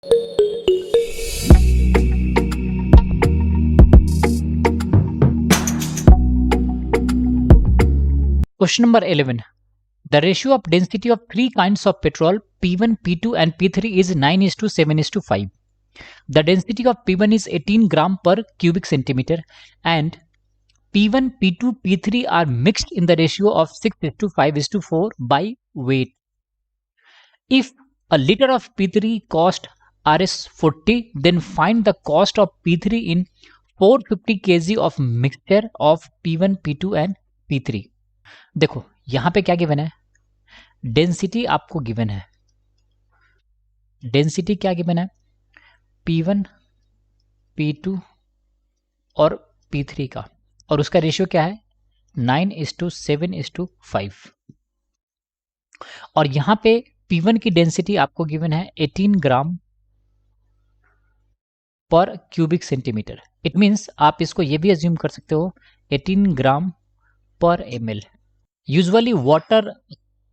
Question number 11. The ratio of density of three kinds of petrol P1, P2 and P3 is 9:7:5. The density of P1 is 18 gram per cubic centimeter and P1, P2, P3 are mixed in the ratio of 6:5:4 by weight. If a liter of P3 cost Rs 40, then find the cost of P3 in 450 kg of mixture of P1, P2 and P3. देखो यहां पे क्या given है, density आपको given है, density क्या given है, P1, P2 और P3 का, और उसका रेशियो क्या है 9:7:5। और यहां पे P1 की डेंसिटी आपको गिवन है 18 ग्राम पर क्यूबिक सेंटीमीटर। इट मीन्स आप इसको ये भी अज्यूम कर सकते हो 18 ग्राम पर ml। यूजुअली वाटर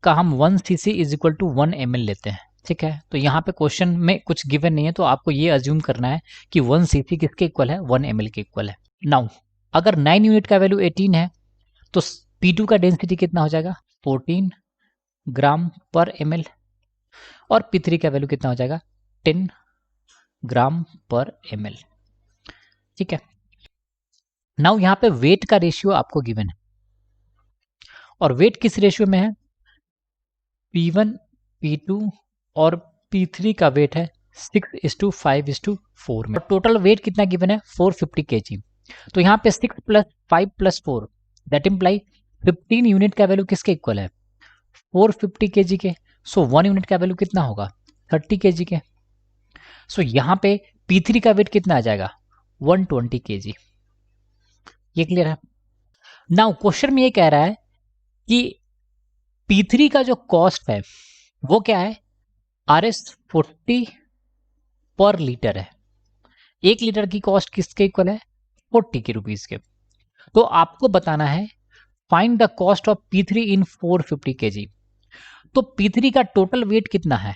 का हम 1 cc is equal to 1 ml लेते हैं, ठीक है। तो यहाँ पे क्वेश्चन में कुछ गिवन नहीं है, तो आपको ये अज्यूम करना है कि 1 cc किसके इक्वल है, 1 ml के इक्वल है। नाउ अगर 9 यूनिट का वैल्यू 18 है तो P2 का डेंसिटी कितना हो जाएगा 14 ग्राम पर ml और P3 का वैल्यू कितना हो जाएगा 10 ग्राम पर ml, ठीक है। नाउ यहाँ पे वेट का रेशियो आपको गिवन है और वेट किस रेशियो में है, P1, P2 और P3 का वेट है 6:5:4 में। टोटल वेट कितना गिवन है 450 kg। तो यहाँ पे 6 + 5 + 4 दैट इम्प्लाई 15 यूनिट का वैल्यू किसके इक्वल है 450 kg के। सो 1 यूनिट का वैल्यू कितना होगा 30 kg के। सो यहाँ पे P3 का वेट कितना आ जाएगा 120 kg। ये क्लियर है। नाउ क्वेश्चन में ये कह रहा है कि P3 का जो कॉस्ट है वो क्या है Rs 40 पर लीटर है। 1 लीटर की कॉस्ट किसके इक्वल है 40 के रुपीज के। तो आपको बताना है find the cost of P3 in 450 kg। तो P3 का टोटल वेट कितना है,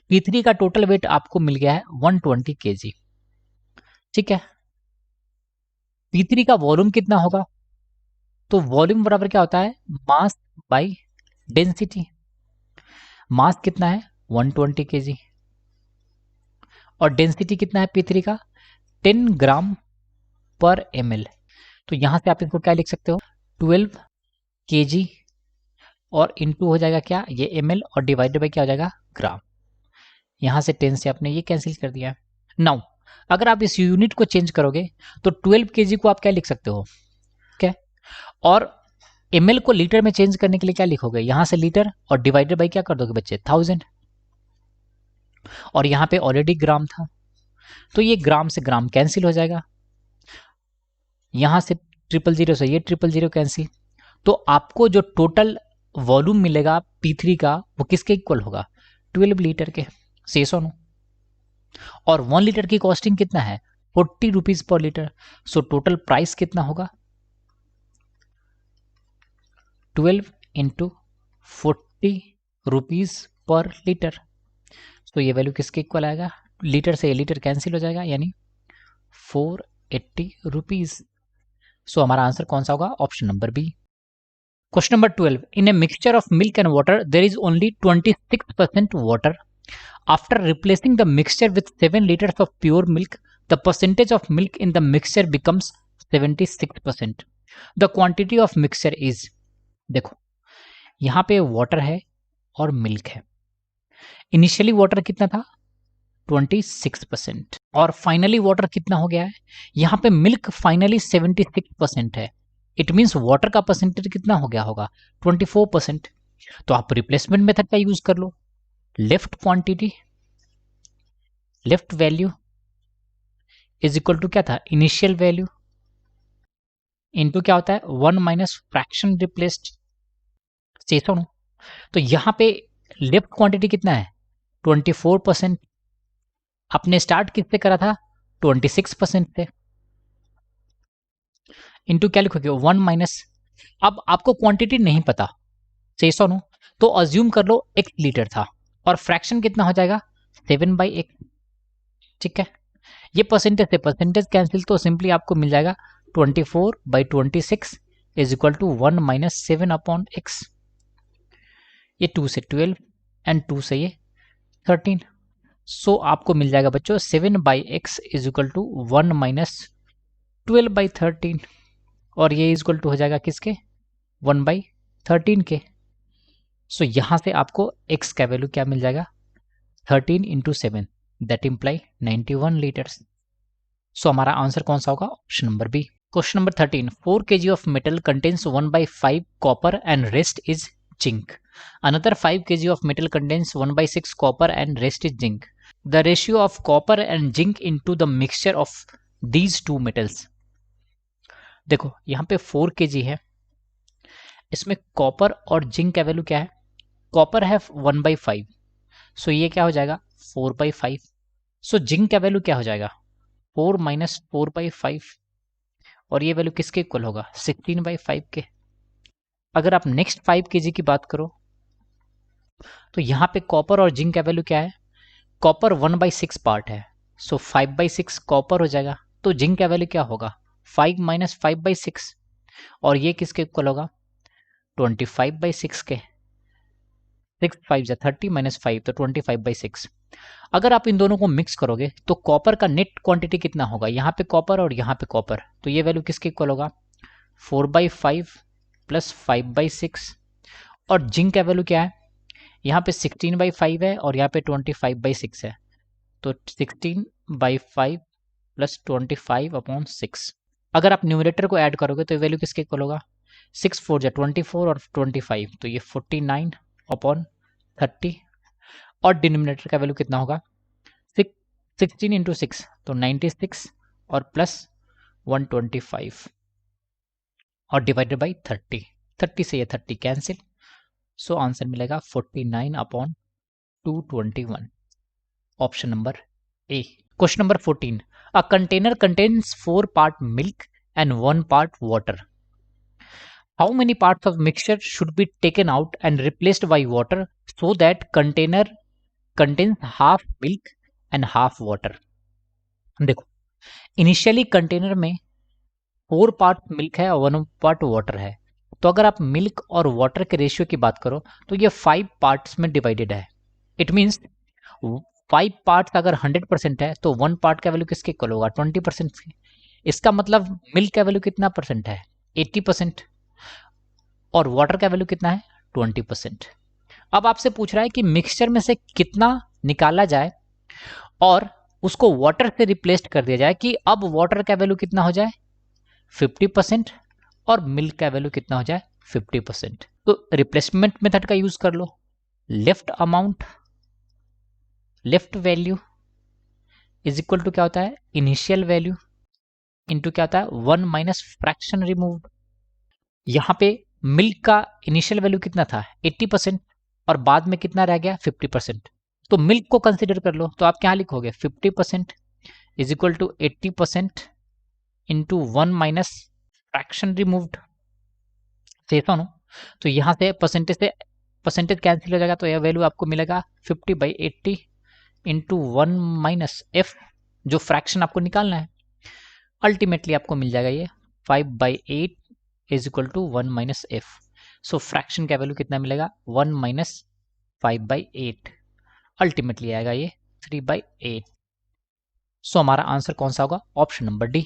P3 का टोटल वेट आपको मिल गया है 120 kg, ठीक है। P3 का वॉल्यूम कितना होगा, तो वॉल्यूम बराबर क्या होता है मास बाई डेंसिटी। मास कितना है 120 kg और डेंसिटी कितना है P3 का 10 ग्राम पर ml। तो यहां से आप इसको क्या लिख सकते हो 12 kg और इनटू हो जाएगा क्या ये ml और डिवाइडेड बाई क्या हो जाएगा ग्राम। यहां से 10 से आपने ये कैंसिल कर दिया। नाउ अगर आप इस यूनिट को चेंज करोगे तो 12 kg को आप क्या लिख सकते हो, क्या, और ml को लीटर में चेंज करने के लिए क्या लिखोगे यहां से लीटर और डिवाइडेड बाई क्या कर दोगे बच्चे 1000। और यहां पे ऑलरेडी ग्राम था तो ये ग्राम से ग्राम कैंसिल हो जाएगा, यहां से 000 से ये 000 कैंसिल। तो आपको जो टोटल वॉल्यूम मिलेगा P3 का वो किसके इक्वल होगा 12 लीटर के, से सोनो। और 1 लीटर की कॉस्टिंग कितना है 40 rupees per litre. So total price कितना होगा 12 × 40 रुपीज पर लीटर। तो ये वैल्यू किसके इक्वल आएगा, लीटर से ये लीटर कैंसिल हो जाएगा यानी 480 रुपीज। सो हमारा आंसर कौन सा होगा option number B. Question number 12, in a mixture of milk and water there is only 26% water. After replacing the mixture with 7 liters of pure milk, the percentage of milk in the mixture becomes 76%. The quantity of mixture is, देखो यहाँ पे water है और milk है। Initially water कितना था 26% और finally water कितना हो गया है, यहाँ पे मिल्क फाइनली 76% है। इट मीन्स वाटर का परसेंटेज कितना हो गया होगा 24%। तो आप रिप्लेसमेंट मेथड का यूज कर लो, left quantity left value is equal to क्या था इनिशियल वैल्यू इनटू क्या होता है 1 माइनस फ्रैक्शन रिप्लेस्ड, से सुनो। तो यहां पे लेफ्ट क्वांटिटी कितना है 24%। आपने स्टार्ट किससे करा था 26% से, इनटू क्या लिखोगे 1 माइनस, अब आपको क्वांटिटी नहीं पता, से सुनो, तो अज्यूम कर लो 1 लीटर था और फ्रैक्शन कितना हो जाएगा 7/x, ठीक है। ये परसेंटेज से परसेंटेज कैंसिल, तो सिंपली आपको मिल जाएगा 24/26 is equal to 1 minus 7/x। ये 2 से 12 एंड 2 से ये 13। सो आपको मिल जाएगा बच्चों 7/x is equal to 1 minus 12/13, और ये इज इक्वल टू हो जाएगा किसके, 1/13 के। सो यहां से आपको x का वैल्यू क्या मिल जाएगा, 13 into 7, that imply 91 litres. So हमारा आंसर कौन सा होगा, option number B. Question number 13, 4 kg of metal contains 1/5 copper and rest is zinc. Another 5 kg of metal contains 1/6 copper and rest is zinc. The ratio of copper and zinc into the mixture of these two metals. देखो यहाँ पे 4 kg है, इसमें copper और zinc का value क्या है, copper है 1/5, सो ये क्या हो जाएगा 4/5। सो जिंक का वैल्यू क्या हो जाएगा 4 माइनस 4/5, और ये वैल्यू किसके इक्वल होगा 16/5 के। अगर आप नेक्स्ट 5 kg की बात करो तो यहाँ पे कॉपर और जिंक का वैल्यू क्या है, कॉपर 1/6 पार्ट है, सो 5/6 कॉपर हो जाएगा, तो जिंक का वैल्यू क्या होगा 5 माइनस 5/6, और ये किसके इक्वल होगा 25/6 के। 6 5 जा 30 माइनस 5 तो 25/6। अगर आप इन दोनों को मिक्स करोगे तो कॉपर का नेट क्वांटिटी कितना होगा, यहाँ पे कॉपर और यहाँ पे कॉपर, तो ये वैल्यू किसके इक्वल होगा 4/5 प्लस 5/6, और जिंक का वैल्यू क्या है, यहाँ पे 16/5 है और यहाँ पे 25/6 है, तो 16/5 प्लस 25/6। अगर आप न्यूमरेटर को ऐड करोगे तो ये वैल्यू किसके इक्वल होगा 6 4 जा 24 और 25, तो ये 49/30, और डिनोमिनेटर का वैल्यू कितना होगा 16 इंटू 6 तो 96 और प्लस 125 और डिवाइडेड बाई 30 से ये 30 कैंसिल, सो आंसर मिलेगा 49/221, option number A. Question number 14, a container contains 4 part milk and 1 part water. How many parts of mixture should be taken out and replaced by water so that container contains half milk and half water? देखो initially container में 4 part milk है और 1 part water है, तो अगर आप milk और water के रेशियो की बात करो तो ये 5 पार्ट्स में डिवाइडेड है। इट मीन्स 5 पार्ट्स अगर 100% है तो 1 पार्ट का वैल्यू किसके इक्वल होगा 20%। इसका मतलब मिल्क का वैल्यू कितना परसेंट है 80%, और वाटर का वैल्यू कितना है 20%। अब आपसे पूछ रहा है कि मिक्सचर में से कितना निकाला जाए और उसको वाटर से रिप्लेस कर दिया जाए कि अब वाटर का वैल्यू कितना हो जाए 50% और मिल्क का वैल्यू कितना हो जाए 50%। तो रिप्लेसमेंट मेथड का यूज कर लो, left amount left value is equal to क्या होता है इनिशियल वैल्यू इंटू क्या होता है 1 माइनस फ्रैक्शन रिमूव्ड। यहां पे मिल्क का इनिशियल वैल्यू कितना था 80% और बाद में कितना रह गया 50%, तो मिल्क को कंसीडर कर लो, तो आप क्या लिखोगे 50% is equal to 80% into 1 minus fraction removed. No, तो यहां से परसेंटेज कैंसिल हो जाएगा, तो यह वैल्यू आपको मिलेगा 50/80 इंटू 1 माइनस एफ, जो फ्रैक्शन आपको निकालना है। अल्टीमेटली आपको मिल जाएगा ये 5/8 is equal to 1 minus F. So fraction का वैल्यू कितना मिलेगा 1 माइनस 5/8, अल्टीमेटली आएगा ये 3/8। सो हमारा आंसर कौन सा होगा ऑप्शन नंबर डी।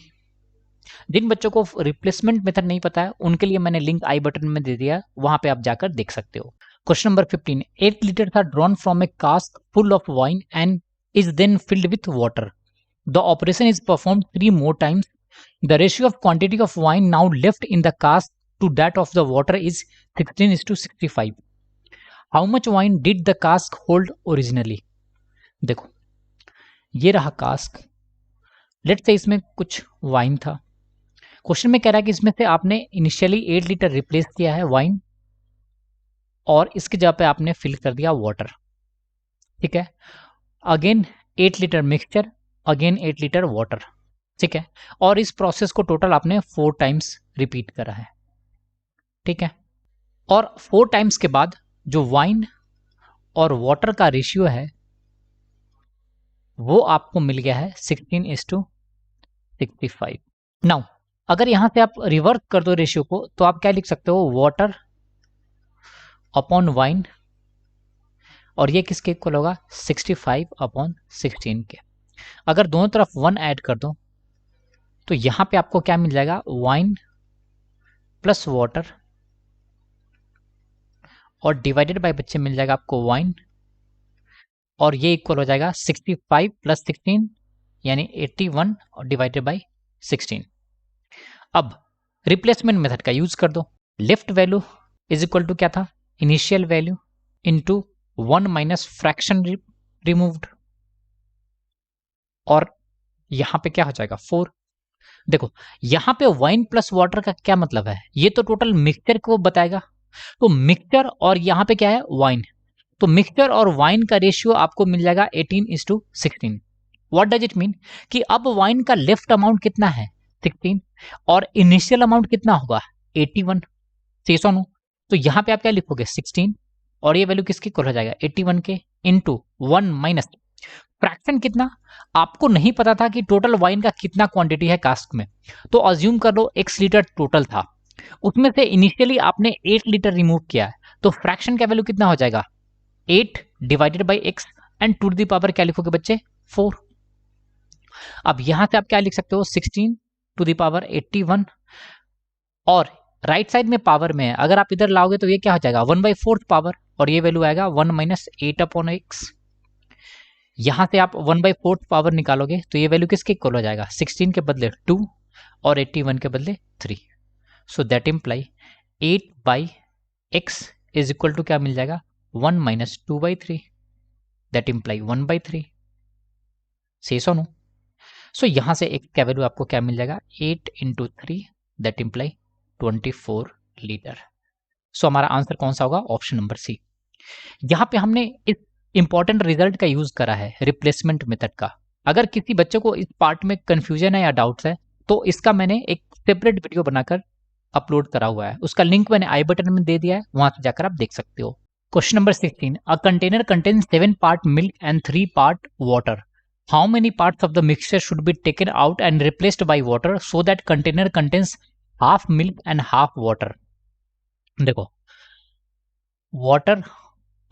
जिन बच्चों को रिप्लेसमेंट मेथड नहीं पता है उनके लिए मैंने लिंक आई बटन में दे दिया, वहां पे आप जाकर देख सकते हो। Question number 15, 8 liters are drawn from a cask full of wine and is then filled with water. The operation is performed 3 more times. The ratio of quantity of wine now left in the cask to that of the water is 16:65. How much wine did the cask hold originally? देखो ये रहा cask, let's say इसमें कुछ wine था। Question में कह रहा है कि इसमें से आपने इनिशियली 8 लीटर रिप्लेस किया है वाइन और इसके जगह पे आपने फिल कर दिया वाटर, ठीक है। Again 8 litre mixture, again 8 litre water, ठीक है, और इस प्रोसेस को टोटल आपने 4 टाइम्स रिपीट करा है, ठीक है। और 4 टाइम्स के बाद जो वाइन और वाटर का रेशियो है वो आपको मिल गया है 16:65। नाउ अगर यहां से आप रिवर्स कर दो रेशियो को तो आप क्या लिख सकते हो, वाटर अपॉन वाइन, और ये किसके इक्वल होगा, 65/16 के। अगर दोनों तरफ 1 ऐड कर दो तो यहां पे आपको क्या मिल जाएगा, वाइन प्लस वाटर, और डिवाइडेड बाय बच्चे मिल जाएगा आपको वाइन, और ये इक्वल हो जाएगा 65 + 16 यानी 81 और डिवाइडेड बाय 16। अब रिप्लेसमेंट मेथड का यूज कर दो। Left value is equal to क्या था, initial value into 1 minus fraction removed, और यहां पे क्या हो जाएगा 4। देखो यहां पे वाइन प्लस वाटर का क्या मतलब है, ये तो टोटल मिक्सचर को बताएगा, तो मिक्सचर और यहां पे क्या है वाइन, तो मिक्सचर और वाइन का रेशियो आपको मिल जाएगा 18:16। व्हाट डज इट मीन कि अब वाइन का लेफ्ट अमाउंट कितना है 16 और इनिशियल अमाउंट कितना होगा 81, से सुनो, तो यहां पे आप क्या लिखोगे 16 और ये वैल्यू किसकी इक्वल हो जाएगा 81 के इनटू 1 माइनस फ्रैक्शन कितना, आपको नहीं पता था कि टोटल वाइन का कितना क्वांटिटी है कास्क में, तो अज्यूम कर लो x लीटर टोटल था, उसमें से इनिशियली आपने 8 लीटर रिमूव किया है, तो फ्रैक्शन का वैल्यू कितना हो जाएगा 8 divided by x and to the power क्या लिखोगे बच्चे 4। अब यहां से आप क्या लिख सकते हो 16 टू द पावर 81, और राइट साइड में पावर में है, अगर आप इधर लाओगे तो ये क्या हो जाएगा 1/4 पावर, और ये वैल्यू आएगा 1 माइनस 8/x। यहां से आप 1/4 पावर निकालोगे तो ये वैल्यू किसके इक्वल हो जाएगा 16 के बदले 2 और 81 के बदले 3। So that imply 8/x is equal to क्या मिल जाएगा 1 माइनस 2/3, दैट इम्प्लाई 1/3। सही सुनो, सो यहां से एक क्या वैल्यू आपको क्या मिल जाएगा 8 × 3 दैट इम्प्लाई 24 लीटर। सो हमारा आंसर कौन सा होगा, ऑप्शन नंबर सी। यहां पे हमने इस इंपॉर्टेंट रिजल्ट का यूज करा है रिप्लेसमेंट मेथड का। अगर किसी बच्चे को इस पार्ट में कंफ्यूजन है या डाउट्स है तो इसका मैंने एक सेपरेट वीडियो बनाकर अपलोड करा हुआ है, उसका लिंक मैंने आई बटन में दे दिया है, वहां से जाकर आप देख सकते हो। Question number 16, a container contains 7 part milk and 3 part water, how many parts of the mixture should be taken out and replaced by water so that container contains half milk and half water. देखो water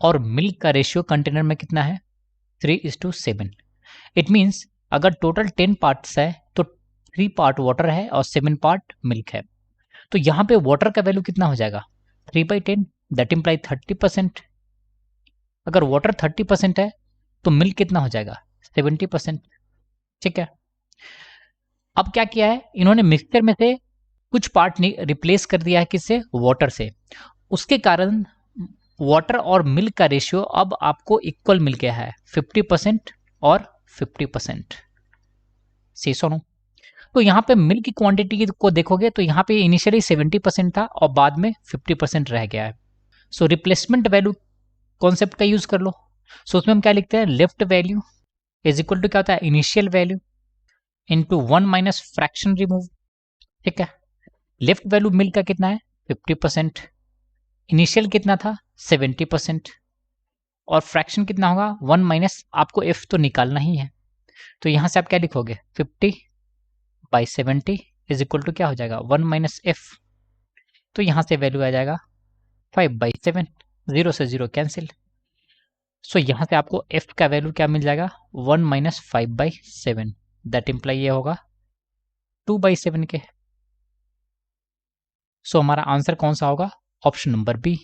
और milk का ratio container में कितना है 3:7। It means अगर total 10 parts है तो 3 part water है और 7 पार्ट मिल्क है, तो यहां पे वाटर का वैल्यू कितना हो जाएगा 3/10, दैट इम्प्लाई 30%। अगर वाटर 30% है तो मिल्क कितना हो जाएगा 70%। ठीक है, अब क्या किया है इन्होंने मिक्सचर में से कुछ पार्ट रिप्लेस कर दिया है किससे, वाटर से, उसके कारण वाटर और मिल्क का रेशियो अब आपको इक्वल मिल गया है 50% और 50%। सही सुनो, तो यहाँ पे मिल्क की क्वांटिटी को देखोगे तो यहाँ पे इनिशियली 70% था और बाद में 50% रह गया है। सो रिप्लेसमेंट वैल्यू कॉन्सेप्ट का यूज कर लो। सो उसमें हम क्या लिखते हैं, left value is equal to क्या होता है initial value into 1 minus fraction remove. ठीक है, लेफ्ट वैल्यू मिल्क का कितना है 50%, इनिशियल कितना था 70%, और फ्रैक्शन कितना होगा 1 माइनस, आपको एफ तो निकालना ही है, तो यहां से आप क्या लिखोगे 50/70 इज इक्वल टू क्या हो जाएगा 1 माइनस एफ, तो यहां से वैल्यू आ जाएगा 5/7, 0 से 0 कैंसिल। सो यहां से आपको एफ का वैल्यू क्या मिल जाएगा 1 माइनस 5/7, दैट इम्प्लाई ये होगा 2/7 के। सो हमारा आंसर कौन सा होगा, ऑप्शन नंबर बी।